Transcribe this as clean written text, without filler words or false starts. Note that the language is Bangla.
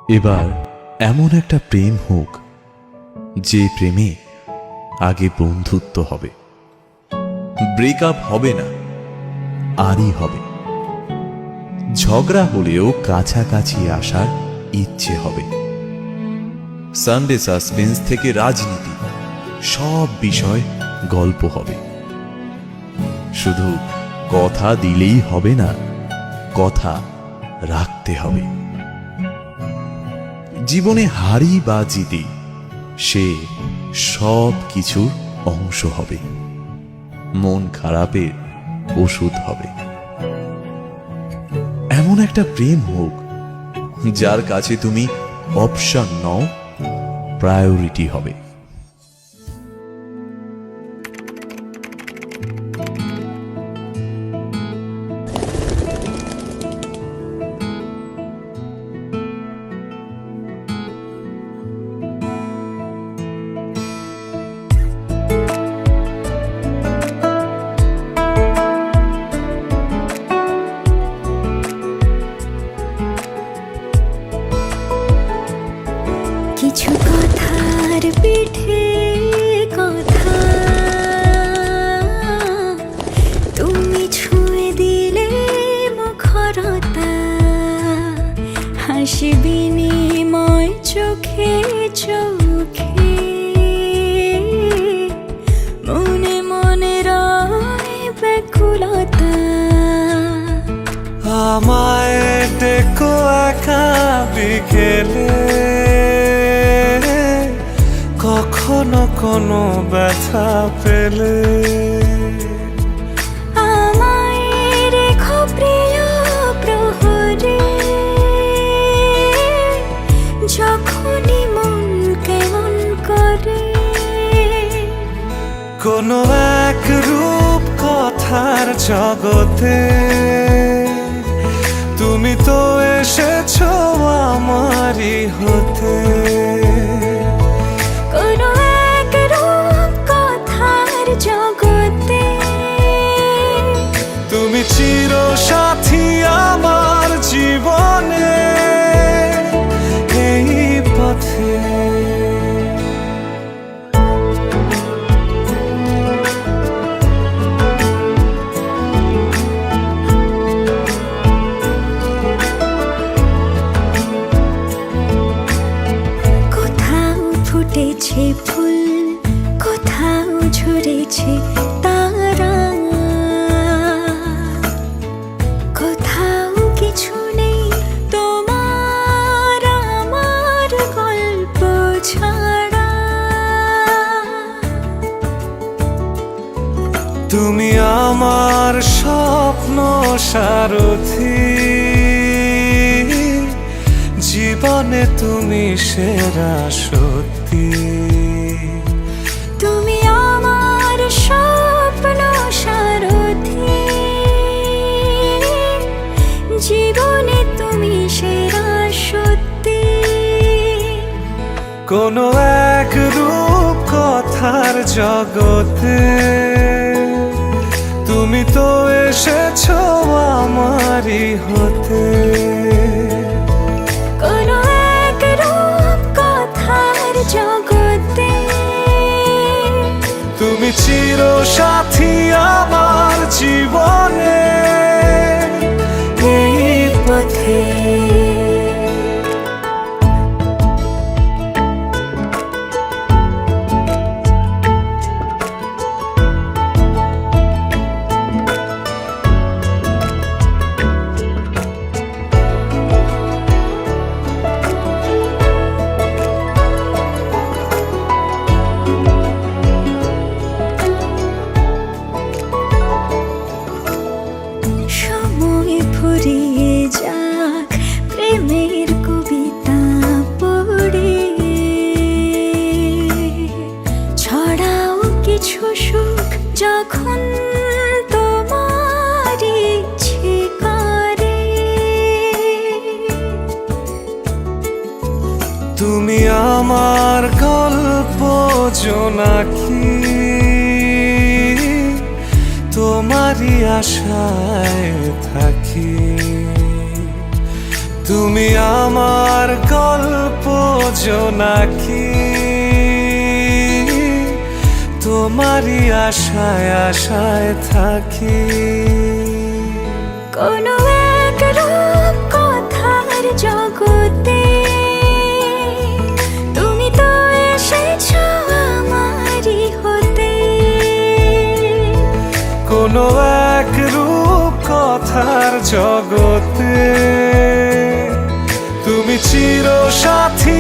এবার এমন একটা প্রেম হোক যে প্রেমে আগে বন্ধুত্ব হবে, ব্রেকআপ হবে না, আরই হবে। ঝগড়া হলেও কাছাকাছি আসার ইচ্ছে হবে। সানডে সাসপেন্স থেকে রাজনীতি, সব বিষয় গল্প হবে। শুধু কথা দিলেই হবে না, কথা রাখতে হবে। জীবনে হারি বা জিতি, সে সব কিছুর অংশ হবে, মন খারাপের ওষুধ হবে। এমন একটা প্রেম হোক যার কাছে তুমি অপশন নও, প্রায়োরিটি হবে। কিছু কথার পিঠে কথা তুমি ছুঁয়ে দিলে মুখরতা, হাসি বিনিময় চোখে চোখে, মনে মনে রয় ব্যাকুলতা। আমায় ডেকো একা বিকেলে, কখনো কোনো ব্যথা পেলে। আমায় রেখো প্রিয় প্রহরে, যখনই মন কেমন করে। কোনো এক রূপ কথার জগতে তুমি তো এসেছো আমারই হতে। কোনো এক রূপ কথার জগতে তুমি চিরসাথী আমার জীবনে, এই পথে। ফুটেছে ফুল, কোথাও ঝরেছে তারা, কোথাও কিছু নেই তোমার আমার গল্প ছাড়া। তুমি আমার স্বপ্ন সারথি, জীবনে তুমি সেরা সত্যি। তুমি আমার স্বপ্ন সারথি, জীবনে তুমি সেরা সত্যি। কোনো এক রূপ কথার জগতে তুমি তো এসেছো আমারই হতে। কোনো এক রূপ কথার জগতে তুমি চিরসাথী আমার জীবনে, এই পথে। সময় ফুরিয়ে যাক প্রেমের কবিতা পড়ে, ছড়াও কিছু সুখ যখন তোমার ইচ্ছে করে। তুমি আমার গল্প জোনাকি, তোমারই আশায় থাকি। তুমি আমার গল্প জোনাকি তোমারই আশায় আশায় থাকি। কোনো এক রূপ কথার জগতে তুমি তো এসেছো আমারই হতে। কোনো এক রূপ কথার জগতে তুমি চির সাথী।